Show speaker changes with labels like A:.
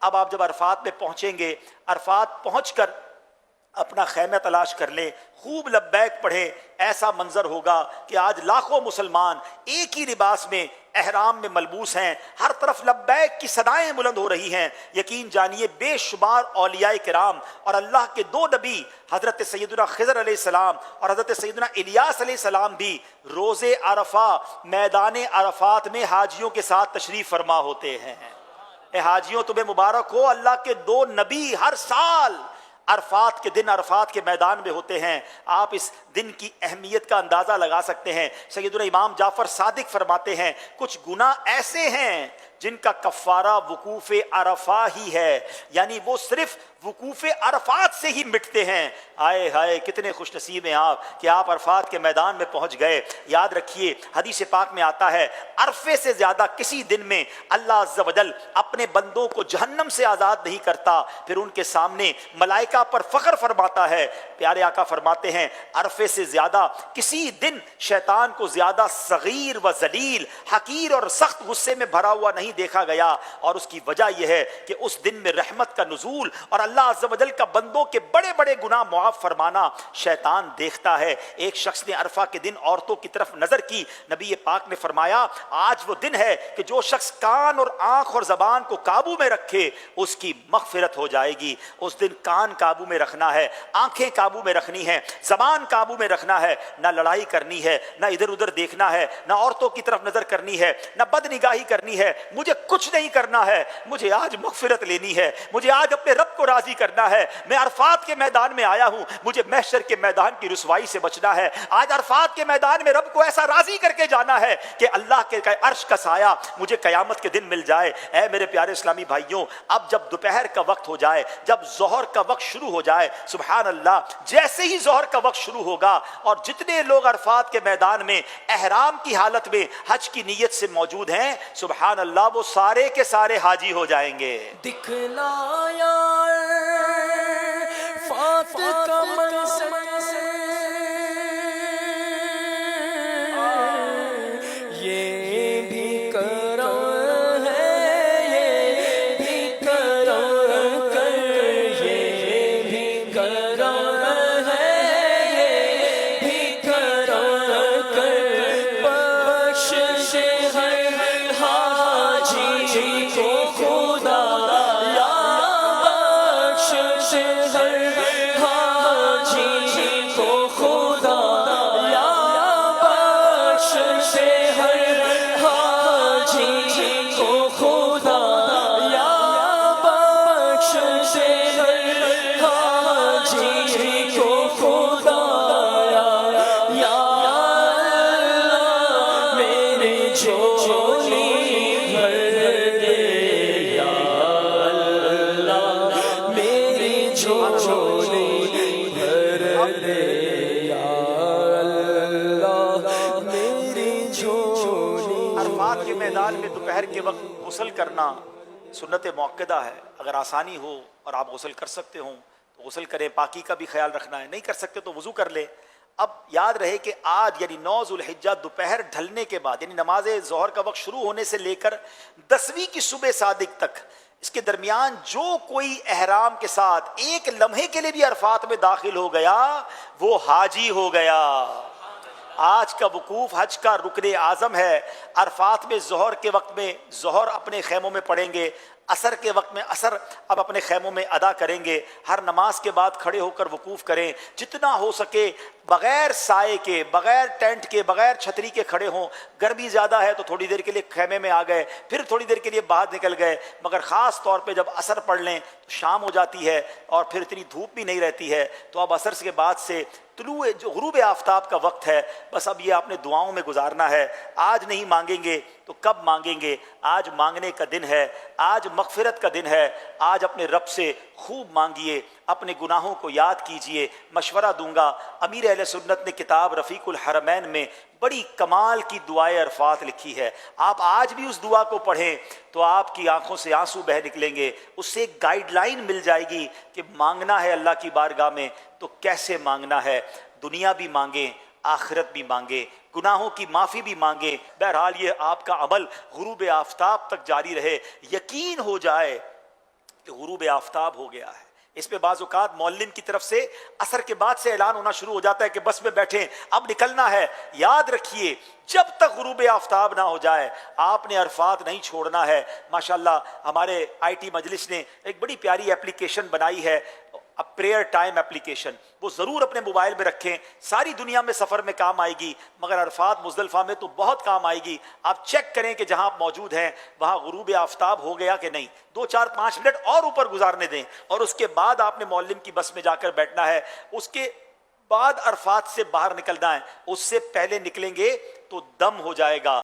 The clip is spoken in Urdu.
A: اب آپ جب عرفات میں پہنچیں گے، عرفات پہنچ کر اپنا خیمہ تلاش کر لیں، خوب لبیک پڑھیں، ایسا منظر ہوگا کہ آج لاکھوں مسلمان ایک ہی لباس میں احرام میں ملبوس ہیں، ہر طرف لبیک کی صدائیں بلند ہو رہی ہیں۔ یقین جانیے بے شمار اولیاء کرام اور اللہ کے دو نبی حضرت سیدنا خضر علیہ السلام اور حضرت سیدنا الیاس علیہ السلام بھی روز عرفہ میدان عرفات میں حاجیوں کے ساتھ تشریف فرما ہوتے ہیں۔ اے حاجیوں تمہیں مبارک ہو، اللہ کے دو نبی ہر سال عرفات کے دن عرفات کے میدان میں ہوتے ہیں۔ آپ اس دن کی اہمیت کا اندازہ لگا سکتے ہیں۔ سیدنا امام جعفر صادق فرماتے ہیں کچھ گناہ ایسے ہیں جن کا کفارہ وقوف عرفہ ہی ہے، یعنی وہ صرف وقوف عرفات سے ہی مٹتے ہیں۔ آئے ہائے کتنے خوش نصیب ہیں آپ کہ آپ عرفات کے میدان میں پہنچ گئے۔ یاد رکھیے حدیث پاک میں آتا ہے عرفے سے زیادہ کسی دن میں اللہ عز و جل اپنے بندوں کو جہنم سے آزاد نہیں کرتا، پھر ان کے سامنے ملائکہ پر فخر فرماتا ہے۔ پیارے آقا فرماتے ہیں عرفے سے زیادہ کسی دن شیطان کو زیادہ صغیر و ذلیل، حقیر اور سخت غصے میں بھرا ہوا نہیں دیکھا گیا، اور اس کی وجہ یہ ہے کہ اس دن میں رحمت کا نزول اور اللہ عز و جل کا بندوں کے بڑے بڑے گناہ معاف فرمانا شیطان دیکھتا ہے۔ ایک شخص نے عرفہ کے دن عورتوں کی طرف نظر کی، نبی پاک نے فرمایا آج وہ دن ہے کہ جو شخص کان اور آنکھ اور زبان کو قابو میں رکھے اس کی مغفرت ہو جائے گی۔ اس دن کان قابو میں رکھنا ہے، آنکھیں قابو میں رکھنی ہے، زبان قابو میں رکھنا ہے، نہ لڑائی کرنی ہے، نہ ادھر ادھر دیکھنا ہے، نہ عورتوں کی طرف نظر کرنی ہے، نہ بد نگاہی کرنی ہے۔ مجھے کچھ نہیں کرنا ہے، مجھے آج مغفرت لینی ہے، مجھے آج اپنے رب کو راضی کرنا ہے۔ میں عرفات کے میدان میں آیا ہوں، مجھے محشر کے میدان کی رسوائی سے بچنا ہے۔ آج عرفات کے میدان میں رب کو ایسا راضی کر کے جانا ہے کہ اللہ کے عرش کا سایہ مجھے قیامت کے دن مل جائے۔ اے میرے پیارے اسلامی بھائیوں، اب جب دوپہر کا وقت ہو جائے، جب ظہر کا وقت شروع ہو جائے، سبحان اللہ، جیسے ہی ظہر کا وقت شروع ہوگا اور جتنے لوگ عرفات کے میدان میں احرام کی حالت میں حج کی نیت سے موجود ہیں، سبحان اللہ، وہ سارے کے سارے حاجی ہو جائیں گے۔
B: دکھلایا فات کا منظر، یہ بھی کرم ہے، یہ بھی کرم کر، یہ بھی کرم ہے، یہ بھی کرم کر، بخش ہر حاجی کو خدا، یا بخش ہر حاجی کو خدا، یا بخش ہر حاجی کو خدا، یا بخش ہر حاجی کو خدا، یا اللہ میری جھولی بھر دے، یا اللہ میری جھولی بھر دے، یا اللہ میری جھولی۔
A: عرفات کے میدان میں دوپہر کے وقت غسل کرنا سنت موقدہ ہے۔ اگر آسانی ہو اور آپ غسل کر سکتے ہوں تو غسل کریں، پاکی کا بھی خیال رکھنا ہے، نہیں کر سکتے تو وضو کر لیں۔ اب یاد رہے کہ آج یعنی 9 ذوالحجہ دوپہر ڈھلنے کے بعد، یعنی نماز ظہر کا وقت شروع ہونے سے لے کر 10ویں کی صبح صادق تک، اس کے درمیان جو کوئی احرام کے ساتھ ایک لمحے کے لیے بھی عرفات میں داخل ہو گیا وہ حاجی ہو گیا۔ آج کا وقوف حج کا رکن اعظم ہے۔ عرفات میں ظہر کے وقت میں ظہر اپنے خیموں میں پڑھیں گے، عصر کے وقت میں عصر اب اپنے خیموں میں ادا کریں گے۔ ہر نماز کے بعد کھڑے ہو کر وقوف کریں، جتنا ہو سکے بغیر سائے کے، بغیر ٹینٹ کے، بغیر چھتری کے کھڑے ہوں۔ گرمی زیادہ ہے تو تھوڑی دیر کے لیے خیمے میں آ گئے، پھر تھوڑی دیر کے لیے باہر نکل گئے، مگر خاص طور پہ جب عصر پڑھ لیں تو شام ہو جاتی ہے اور پھر اتنی دھوپ بھی نہیں رہتی ہے، تو اب عصر کے بعد سے طلوع جو غروب آفتاب کا وقت ہے، بس اب یہ آپ نے دعاؤں میں گزارنا ہے۔ آج نہیں مانگیں گے تو کب مانگیں گے؟ آج مانگنے کا دن ہے، آج مغفرت کا دن ہے۔ آج اپنے رب سے خوب مانگیے، اپنے گناہوں کو یاد کیجئے۔ مشورہ دوں گا، امیر اہل سنت نے کتاب رفیق الحرمین میں بڑی کمال کی دعائے عرفات لکھی ہے۔ آپ آج بھی اس دعا کو پڑھیں تو آپ کی آنکھوں سے آنسو بہہ نکلیں گے۔ اس سے ایک گائیڈ لائن مل جائے گی کہ مانگنا ہے اللہ کی بارگاہ میں تو کیسے مانگنا ہے۔ دنیا بھی مانگیں، آخرت بھی مانگیں، گناہوں کی معافی بھی مانگیں۔ بہرحال یہ آپ کا عمل غروب آفتاب تک جاری رہے۔ یقین ہو جائے کہ غروب آفتاب ہو گیا ہے۔ اس پہ بعض اوقات معلم کی طرف سے عصر کے بعد سے اعلان ہونا شروع ہو جاتا ہے کہ بس میں بیٹھیں، اب نکلنا ہے۔ یاد رکھیے جب تک غروب آفتاب نہ ہو جائے آپ نے عرفات نہیں چھوڑنا ہے۔ ماشاءاللہ ہمارے آئی ٹی مجلس نے ایک بڑی پیاری اپلیکیشن بنائی ہے، پریئر ٹائم اپلیکیشن، وہ ضرور اپنے موبائل میں رکھیں، ساری دنیا میں سفر میں کام آئے گی مگر عرفات مزدلفہ میں تو بہت کام آئے گی۔ آپ چیک کریں کہ جہاں آپ موجود ہیں وہاں غروب آفتاب ہو گیا کہ نہیں، 2-4-5 منٹ اور اوپر گزارنے دیں، اور اس کے بعد آپ نے معلم کی بس میں جا کر بیٹھنا ہے۔ اس کے بعد عرفات سے باہر نکلنا ہے، اس سے پہلے نکلیں گے تو دم ہو جائے گا۔